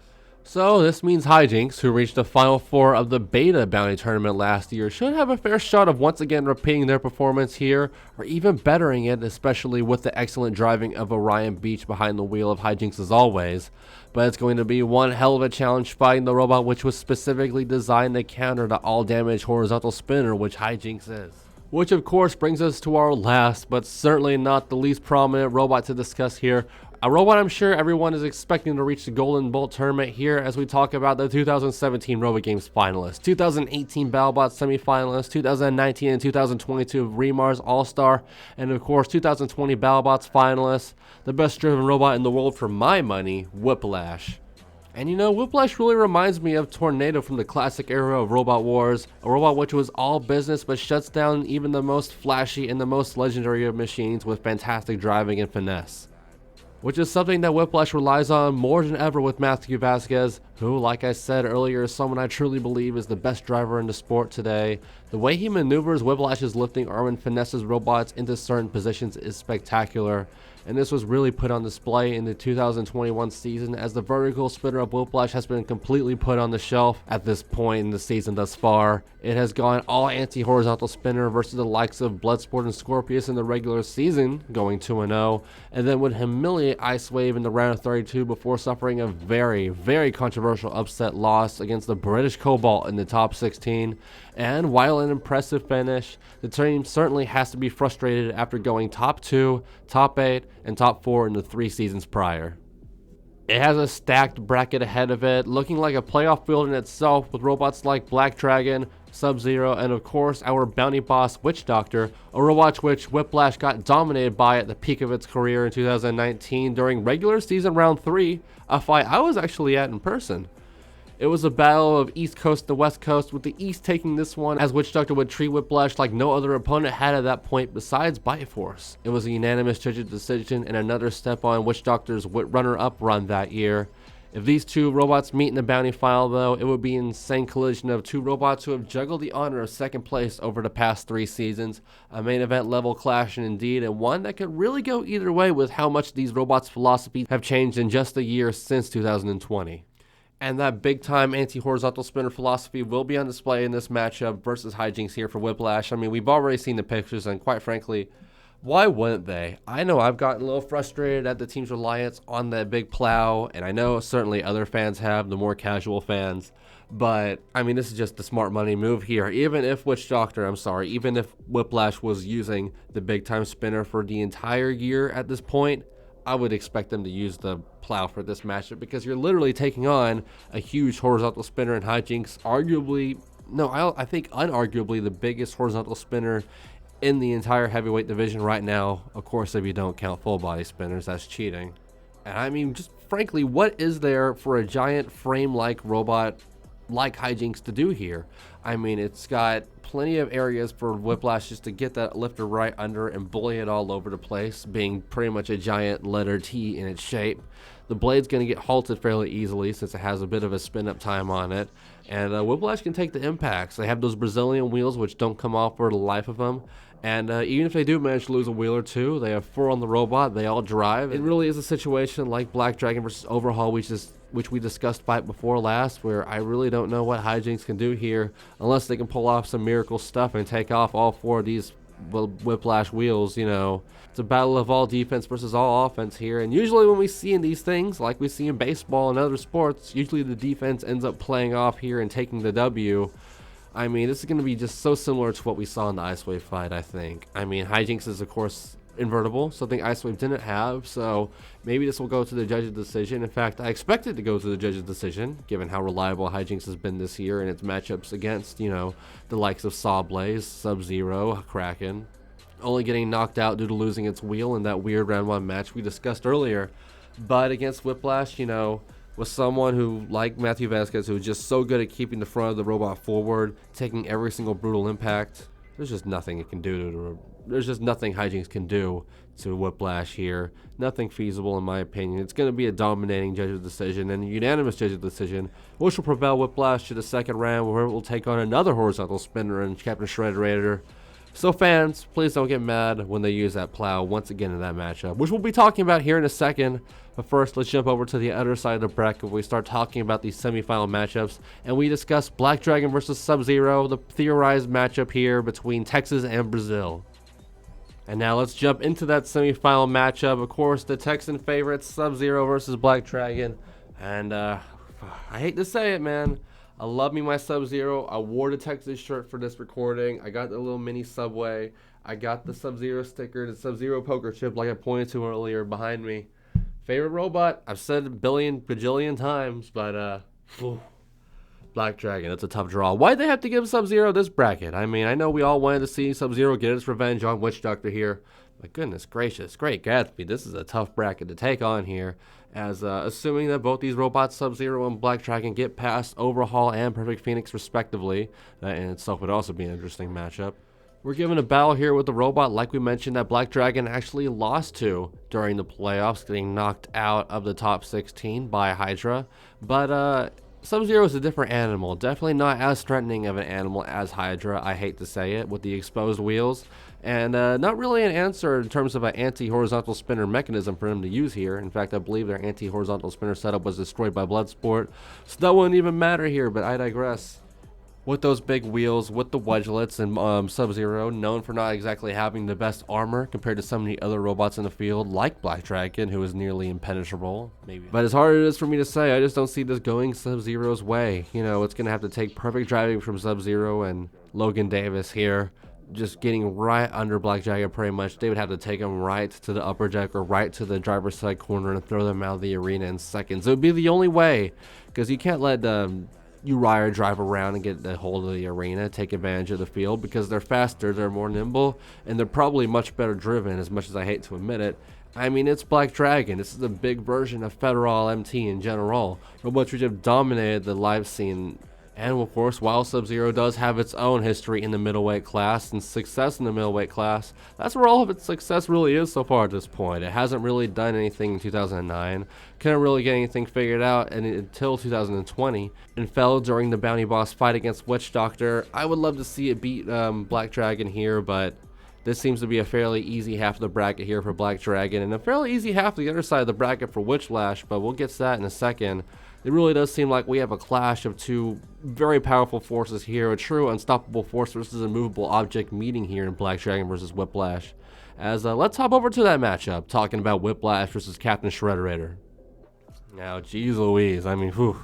So this means Hijinks, who reached the final 4 of the Beta Bounty Tournament last year, should have a fair shot of once again repeating their performance here, or even bettering it, especially with the excellent driving of Orion Beach behind the wheel of Hijinks as always. But it's going to be one hell of a challenge fighting the robot which was specifically designed to counter the all-damage horizontal spinner which Hijinks is. Which of course brings us to our last, but certainly not the least prominent robot to discuss here. A robot I'm sure everyone is expecting to reach the Golden Bolt tournament here as we talk about the 2017 RoboGames finalists, 2018 Battlebots semifinalists, 2019 and 2022 Remars All-Star, and of course 2020 Battlebots finalists, the best driven robot in the world for my money, Whiplash. And you know, Whiplash really reminds me of Tornado from the classic era of Robot Wars, a robot which was all business but shuts down even the most flashy and the most legendary of machines with fantastic driving and finesse. Which is something that Whiplash relies on more than ever with Matthew Vasquez, who, like I said earlier, is someone I truly believe is the best driver in the sport today. The way he maneuvers Whiplash's lifting arm and finesses robots into certain positions is spectacular, and this was really put on display in the 2021 season as the vertical spinner of Whiplash has been completely put on the shelf at this point in the season thus far. It has gone all anti-horizontal spinner versus the likes of Bloodsport and Scorpius in the regular season, going 2-0, and then would humiliate Ice Wave in the round of 32 before suffering a very, very controversial upset loss against the British Cobalt in the top 16. And while an impressive finish, the team certainly has to be frustrated after going top 2, top 8, and top 4 in the 3 seasons prior. It has a stacked bracket ahead of it, looking like a playoff field in itself with robots like Black Dragon, SubZero, and of course our bounty boss Witch Doctor, a robot which Whiplash got dominated by at the peak of its career in 2019 during regular season round 3, a fight I was actually at in person. It was a battle of East Coast to West Coast, with the East taking this one as Witch Doctor would treat Whiplash like no other opponent had at that point besides Bite Force. It was a unanimous judges decision and another step on Witch Doctor's Runner Up run that year. If these two robots meet in the bounty final though, it would be an insane collision of two robots who have juggled the honor of second place over the past 3 seasons, a main event level clash indeed, and one that could really go either way with how much these robots' philosophies have changed in just a year since 2020. And that big-time anti-horizontal spinner philosophy will be on display in this matchup versus Hijinks here for Whiplash. I mean, we've already seen the pictures, and quite frankly, why wouldn't they? I know I've gotten a little frustrated at the team's reliance on that big plow, and I know certainly other fans have, the more casual fans. But, I mean, this is just the smart money move here. Even if even if Whiplash was using the big-time spinner for the entire year at this point, I would expect them to use the plow for this matchup because you're literally taking on a huge horizontal spinner in Hijinks, I think unarguably the biggest horizontal spinner in the entire heavyweight division right now. Of course, if you don't count full body spinners, that's cheating. And I mean, just frankly, what is there for a giant frame-like robot like Hijinks to do here? I mean, it's got plenty of areas for Whiplash just to get that lifter right under and bully it all over the place, being pretty much a giant letter T in its shape. The blade's going to get halted fairly easily since it has a bit of a spin-up time on it, and Whiplash can take the impacts. They have those Brazilian wheels which don't come off for the life of them, And even if they do manage to lose a wheel or two, they have 4 on the robot. They all drive. It really is a situation like Black Dragon versus Overhaul, which we discussed before last, where I really don't know what Hijinks can do here unless they can pull off some miracle stuff and take off all 4 of these Whiplash wheels. It's a battle of all defense versus all offense here. And usually when we see in these things, like we see in baseball and other sports, usually the defense ends up playing off here and taking the W. I mean, this is going to be just so similar to what we saw in the Ice Wave fight, I think. I mean, Hijinks is, of course, invertible, something Ice Wave didn't have, so maybe this will go to the judge's decision. In fact, I expect it to go to the judge's decision, given how reliable Hijinks has been this year in its matchups against, the likes of Sawblaze, SubZero, Kraken, only getting knocked out due to losing its wheel in that weird round 1 match we discussed earlier. But against Whiplash, with someone who, like Matthew Vasquez, who is just so good at keeping the front of the robot forward, taking every single brutal impact, there's just nothing it can do there's just nothing Hijinks can do to Whiplash here. Nothing feasible in my opinion. It's going to be a dominating judge's decision and a unanimous judge's decision, which will propel Whiplash to the second round, where it will take on another horizontal spinner and Captain Schroder. So fans, please don't get mad when they use that plow once again in that matchup, which we'll be talking about here in a second. But first, let's jump over to the other side of the bracket where we start talking about these semifinal matchups, and we discuss Black Dragon versus SubZero, the theorized matchup here between Texas and Brazil. And now let's jump into that semifinal matchup. Of course, the Texan favorites, SubZero versus Black Dragon. And I hate to say it, man, I love me my SubZero. I wore the Texas shirt for this recording. I got the little mini Subway. I got the SubZero sticker, the SubZero poker chip like I pointed to earlier behind me. Favorite robot, I've said a bajillion times, but Black Dragon, that's a tough draw. Why'd they have to give SubZero this bracket? I mean, I know we all wanted to see SubZero get its revenge on Witch Doctor here. But goodness gracious, great Gatsby, this is a tough bracket to take on here. As assuming that both these robots, SubZero and Black Dragon, get past Overhaul and Perfect Phoenix respectively, that in itself would also be an interesting matchup. We're given a battle here with the robot, like we mentioned, that Black Dragon actually lost to during the playoffs, getting knocked out of the top 16 by Hydra. But SubZero is a different animal, definitely not as threatening of an animal as Hydra, I hate to say it, with the exposed wheels. And not really an answer in terms of an anti-horizontal spinner mechanism for them to use here. In fact, I believe their anti-horizontal spinner setup was destroyed by Bloodsport, so that wouldn't even matter here, but I digress. With those big wheels, with the wedgelets, and SubZero, known for not exactly having the best armor compared to some of the other robots in the field, like Black Dragon, who is nearly impenetrable, maybe. But as hard as it is for me to say, I just don't see this going SubZero's way. It's going to have to take perfect driving from SubZero and Logan Davis here, just getting right under Black Dragon pretty much. They would have to take him right to the upper deck or right to the driver's side corner and throw them out of the arena in seconds. It would be the only way, because you can't let Uriah drive around and get the hold of the arena, take advantage of the field, because they're faster, they're more nimble, and they're probably much better driven, as much as I hate to admit it. I mean, it's Black Dragon. This is a big version of Federal MT in general, robots which have dominated the live scene. And of course, while SubZero does have its own history in the middleweight class and success in the middleweight class, that's where all of its success really is so far at this point. It hasn't really done anything in 2009, couldn't really get anything figured out until 2020, and fell during the Bounty Boss fight against Witch Doctor. I would love to see it beat Black Dragon here, but this seems to be a fairly easy half of the bracket here for Black Dragon, and a fairly easy half of the other side of the bracket for Whiplash, but we'll get to that in a second. It really does seem like we have a clash of two very powerful forces here, a true unstoppable force versus a movable object meeting here in Black Dragon versus Whiplash. As let's hop over to that matchup, talking about Whiplash versus Captain Schroder. Now, geez Louise, I mean, whew.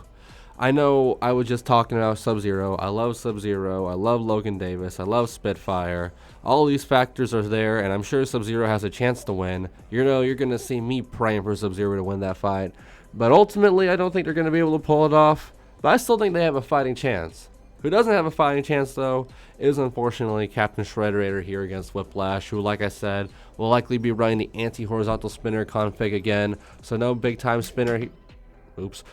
I know I was just talking about SubZero. I love SubZero. I love Logan Davis. I love Spitfire. All these factors are there, and I'm sure SubZero has a chance to win. You're going to see me praying for SubZero to win that fight. But ultimately, I don't think they're going to be able to pull it off. But I still think they have a fighting chance. Who doesn't have a fighting chance, though, is unfortunately Captain Schroder here against Whiplash, who, like I said, will likely be running the anti-horizontal spinner config again. So no big-time spinner.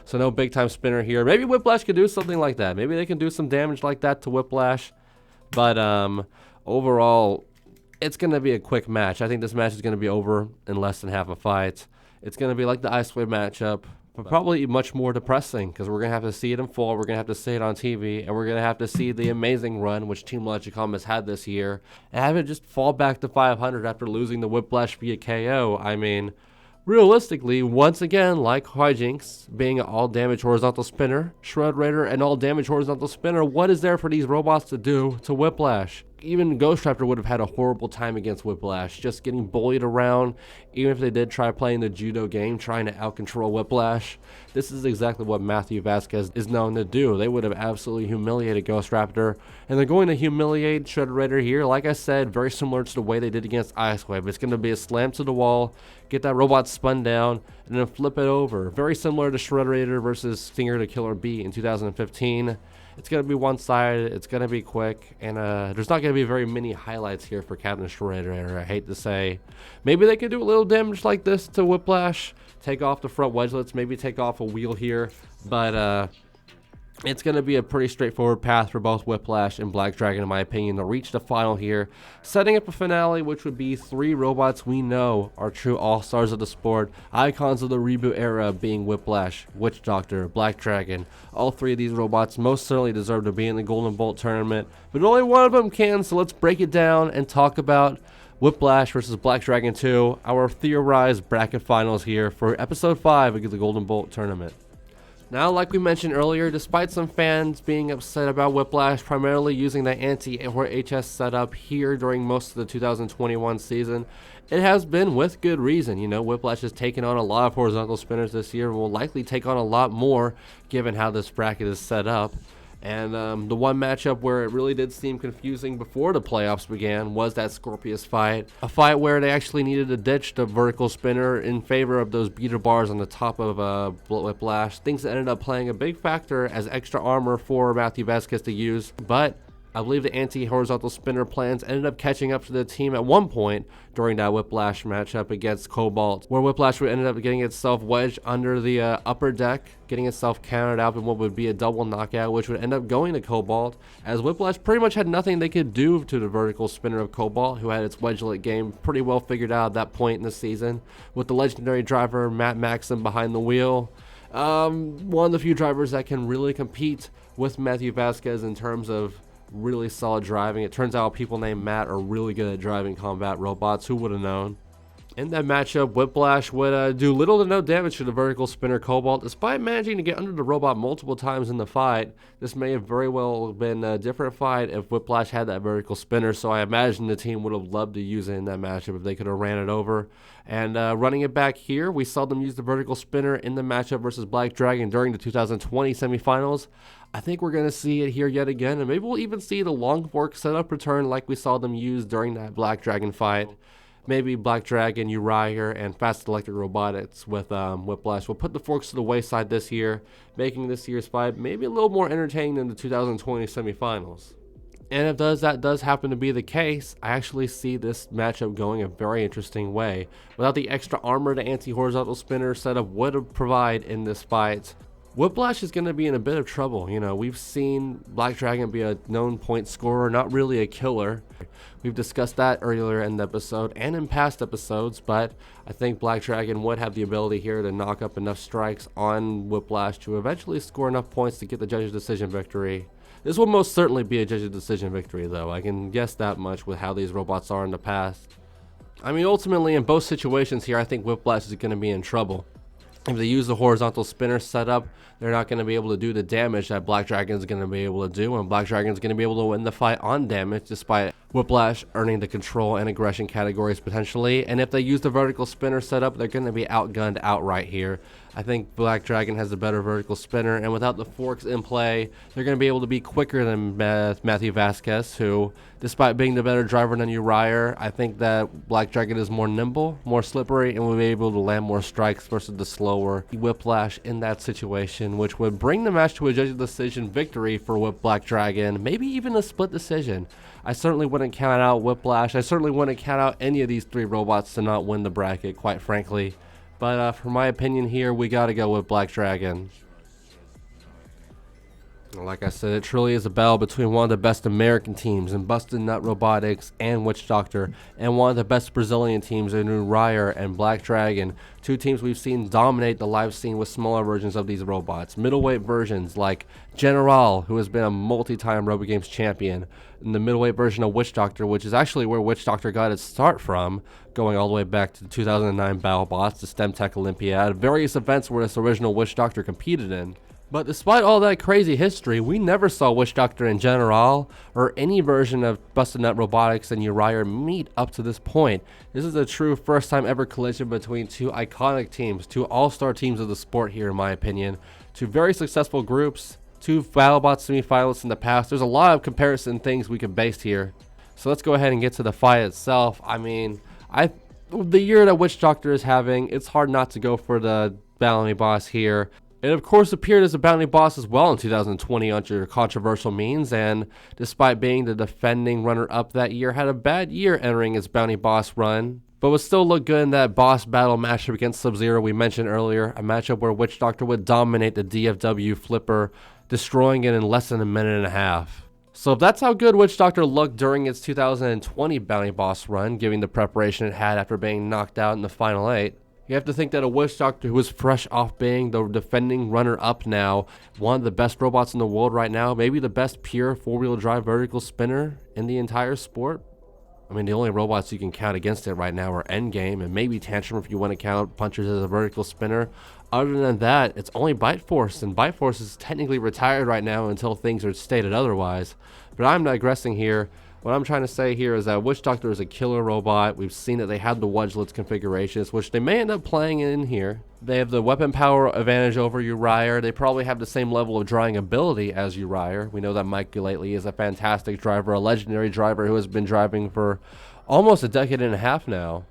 So no big-time spinner here. Maybe Whiplash could do something like that. Maybe they can do some damage like that to Whiplash. But overall, it's going to be a quick match. I think this match is going to be over in less than half a fight. It's going to be like the Ice Wave matchup. but probably much more depressing because we're going to have to see it in full, we're going to have to see it on TV, and we're going to have to see the amazing run which Team Logicom has had this year, and have it just fall back to 500 after losing the Whiplash via KO. I mean, realistically, once again, like Hijinks being an all-damage horizontal spinner, Schroder an all-damage horizontal spinner, what is there for these robots to do to Whiplash? Even Ghostraptor would have had a horrible time against Whiplash, just getting bullied around. Even if they did try playing the judo game, trying to out-control Whiplash, this is exactly what Matthew Vasquez is known to do. They would have absolutely humiliated Ghostraptor, and they're going to humiliate Schroder here. Like I said, very similar to the way they did against Icewave. It's going to be a slam to the wall, get that robot spun down, and then flip it over. Very similar to Schroder versus Stinger to Killer Bee in 2015. It's going to be one-sided, it's going to be quick, and there's not going to be very many highlights here for Captain Schroder, I hate to say. Maybe they could do a little damage like this to Whiplash, take off the front wedgelets, maybe take off a wheel here, but it's going to be a pretty straightforward path for both Whiplash and Black Dragon, in my opinion, to reach the final here, setting up a finale which would be 3 robots we know are true all-stars of the sport, icons of the reboot era, being Whiplash, Witch Doctor, Black Dragon. All 3 of these robots most certainly deserve to be in the Golden Bolt tournament, but only one of them can, so let's break it down and talk about Whiplash versus Black Dragon 2, our theorized bracket finals here for Episode 5 of the Golden Bolt tournament. Now, like we mentioned earlier, despite some fans being upset about Whiplash primarily using the anti-or HS setup here during most of the 2021 season, it has been with good reason. You know, Whiplash has taken on a lot of horizontal spinners this year and will likely take on a lot more given how this bracket is set up. And the one matchup where it really did seem confusing before the playoffs began was that Scorpius fight. A fight where they actually needed to ditch the vertical spinner in favor of those beater bars on the top of Whiplash. Things that ended up playing a big factor as extra armor for Matthew Vasquez to use. But I believe the anti-horizontal spinner plans ended up catching up to the team at one point during that Whiplash matchup against Cobalt, where Whiplash ended up getting itself wedged under the upper deck, getting itself countered out in what would be a double knockout, which would end up going to Cobalt, as Whiplash pretty much had nothing they could do to the vertical spinner of Cobalt, who had its wedgelet game pretty well figured out at that point in the season, with the legendary driver Matt Maxim behind the wheel. One of the few drivers that can really compete with Matthew Vasquez in terms of really solid driving. It turns out people named Matt are really good at driving combat robots. Who would have known? In that matchup, Whiplash would do little to no damage to the vertical spinner Cobalt, despite managing to get under the robot multiple times in the fight. This may have very well been a different fight if Whiplash had that vertical spinner, so I imagine the team would have loved to use it in that matchup if they could have ran it over. And running it back here, we saw them use the vertical spinner in the matchup versus Black Dragon during the 2020 semifinals. I think we're going to see it here yet again, and maybe we'll even see the long fork setup return like we saw them use during that Black Dragon fight. Maybe Black Dragon, Uriah, and Fast Electric Robotics with Whiplash will put the forks to the wayside this year, making this year's fight maybe a little more entertaining than the 2020 semifinals. And if that does happen to be the case, I actually see this matchup going a very interesting way. Without the extra armor the anti-horizontal spinner setup would provide in this fight, Whiplash is going to be in a bit of trouble. You know, we've seen Black Dragon be a known point scorer, not really a killer. We've discussed that earlier in the episode and in past episodes, but I think Black Dragon would have the ability here to knock up enough strikes on Whiplash to eventually score enough points to get the judge's decision victory. This will most certainly be a judge's decision victory, though. I can guess that much with how these robots are in the past. I mean, ultimately, in both situations here, I think Whiplash is going to be in trouble. If they use the horizontal spinner setup, they're not going to be able to do the damage that Black Dragon is going to be able to do, and Black Dragon is going to be able to win the fight on damage despite Whiplash earning the control and aggression categories potentially. And if they use the vertical spinner setup, they're going to be outgunned outright here. I think Black Dragon has a better vertical spinner, and without the forks in play, they're going to be able to be quicker than Matthew Vasquez, who, despite being the better driver than Uriah, I think that Black Dragon is more nimble, more slippery, and will be able to land more strikes versus the slower Whiplash in that situation, which would bring the match to a judge's decision victory for Black Dragon, maybe even a split decision. I certainly wouldn't count out Whiplash. I certainly wouldn't count out any of these 3 robots to not win the bracket, quite frankly. But for my opinion here, we got to go with Black Dragon. Like I said, it truly is a battle between one of the best American teams in Busted Nut Robotics and Witch Doctor, and one of the best Brazilian teams in Uriah and Black Dragon, two teams we've seen dominate the live scene with smaller versions of these robots. Middleweight versions like General, who has been a multi-time RoboGames champion, and the middleweight version of Witch Doctor, which is actually where Witch Doctor got its start from, going all the way back to the 2009 Battlebots, the STEM-Tech Olympiad, various events where this original Witch Doctor competed in. But despite all that crazy history, we never saw Witch Doctor in General or any version of Busted Nut Robotics and Uriah meet up to this point. This is a true first time ever collision between two iconic teams, two all-star teams of the sport here in my opinion, two very successful groups, two Battlebots semifinalists in the past. There's a lot of comparison things we could base here. So let's go ahead and get to the fight itself. I mean, the year that Witch Doctor is having, it's hard not to go for the Bounty Boss here. It of course appeared as a Bounty Boss as well in 2020 under controversial means, and despite being the defending runner-up that year, had a bad year entering its Bounty Boss run, but would still look good in that boss battle matchup against SubZero we mentioned earlier, a matchup where Witch Doctor would dominate the DFW flipper, destroying it in less than a minute and a half. So if that's how good Witch Doctor looked during its 2020 Bounty Boss run, given the preparation it had after being knocked out in the final 8, you have to think that a Witch Doctor who was fresh off being the defending runner-up now, one of the best robots in the world right now, maybe the best pure four-wheel drive vertical spinner in the entire sport. I mean, the only robots you can count against it right now are Endgame and maybe Tantrum if you want to count Punchers as a vertical spinner. Other than that, it's only Bite Force, and Bite Force is technically retired right now until things are stated otherwise. But I'm digressing here. What I'm trying to say here is that Witch Doctor is a killer robot. We've seen that they have the Wedgelets configurations, which they may end up playing in here. They have the weapon power advantage over Uriah. They probably have the same level of driving ability as Uriah. We know that Mike Lately is a fantastic driver, a legendary driver who has been driving for almost a decade and a half now.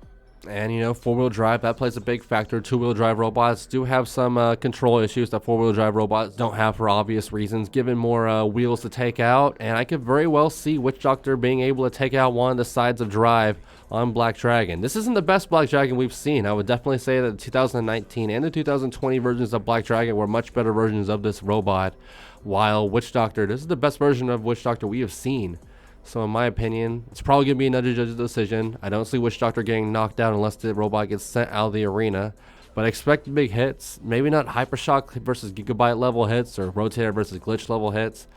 And, you know, four-wheel drive, that plays a big factor. Two-wheel drive robots do have some control issues that four-wheel drive robots don't have for obvious reasons, given more wheels to take out. And I could very well see Witch Doctor being able to take out one of the sides of drive on Black Dragon. This isn't the best Black Dragon we've seen. I would definitely say that the 2019 and the 2020 versions of Black Dragon were much better versions of this robot, while Witch Doctor, this is the best version of Witch Doctor we have seen. So in my opinion, it's probably going to be another judge's decision. I don't see Witch Doctor getting knocked out unless the robot gets sent out of the arena. But I expect big hits. Maybe not Hypershock versus Gigabyte level hits or Rotator versus Glitch level hits.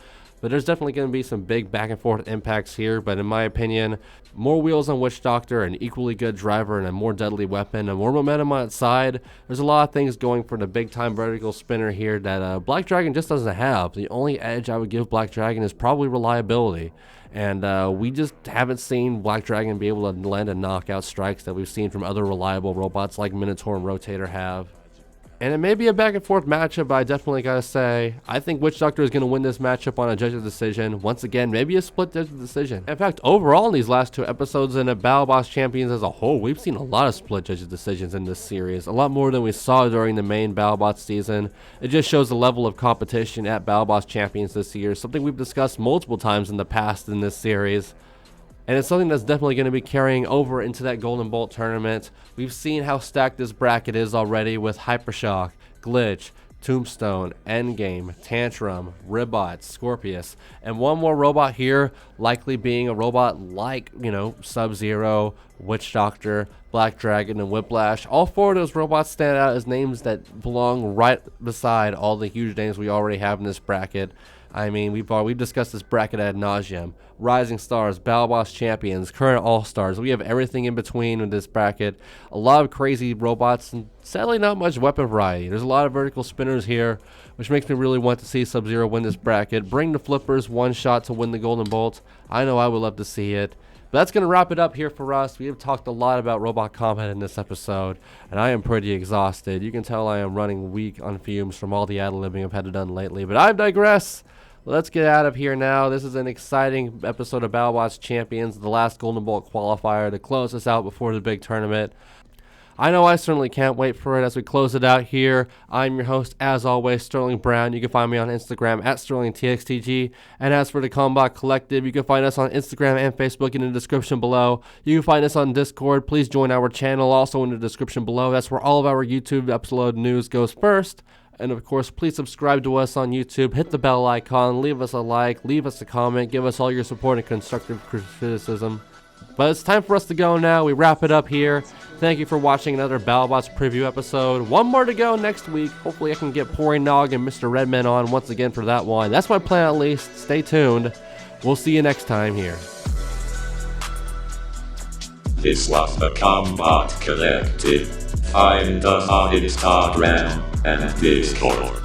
But there's definitely going to be some big back and forth impacts here. But in my opinion, more wheels on Witch Doctor, an equally good driver and a more deadly weapon, and more momentum on its side. There's a lot of things going for the big time vertical spinner here that Black Dragon just doesn't have. The only edge I would give Black Dragon is probably reliability. And we just haven't seen Black Dragon be able to land and knockout strikes that we've seen from other reliable robots like Minotaur and Rotator have. And it may be a back and forth matchup, but I definitely gotta say, I think Witch Doctor is gonna win this matchup on a judge's decision. Once again, maybe a split judge's decision. In fact, overall in these last two episodes in the Battlebots Champions as a whole, we've seen a lot of split judge's decisions in this series. A lot more than we saw during the main Battlebots season. It just shows the level of competition at Battlebots Champions this year, something we've discussed multiple times in the past in this series. And it's something that's definitely going to be carrying over into that Golden Bolt tournament. We've seen how stacked this bracket is already with Hypershock, Glitch, Tombstone, Endgame, Tantrum, Ribot, Scorpius, and one more robot here, likely being a robot like, you know, SubZero, Witch Doctor, Black Dragon, and Whiplash. All four of those robots stand out as names that belong right beside all the huge names we already have in this bracket. I mean, we've discussed this bracket ad nauseum. Rising Stars, Battlebots Champions, current All-Stars. We have everything in between with this bracket. A lot of crazy robots, and sadly not much weapon variety. There's a lot of vertical spinners here, which makes me really want to see SubZero win this bracket. Bring the flippers one shot to win the Golden Bolt. I know I would love to see it. But that's going to wrap it up here for us. We have talked a lot about robot combat in this episode, and I am pretty exhausted. You can tell I am running weak on fumes from all the ad-libbing I've had to done lately, but I digress. Let's get out of here now. This is an exciting episode of Battlebots Champions, the last Golden Bolt qualifier to close us out before the big tournament. I know I certainly can't wait for it as we close it out here. I'm your host, as always, Sterling Brown. You can find me on Instagram at SterlingTXTG. And as for the Combot Collective, you can find us on Instagram and Facebook in the description below. You can find us on Discord. Please join our channel also in the description below. That's where all of our YouTube upload news goes first. And of course, please subscribe to us on YouTube, hit the bell icon, leave us a like, leave us a comment, give us all your support and constructive criticism. But it's time for us to go now. We wrap it up here. Thank you for watching another Battlebots preview episode. One more to go next week. Hopefully I can get Pouring Nog and Mr. Redman on once again for that one. That's my plan at least. Stay tuned. We'll see you next time here. This was the Combot Collective. Find us on Instagram and Discord.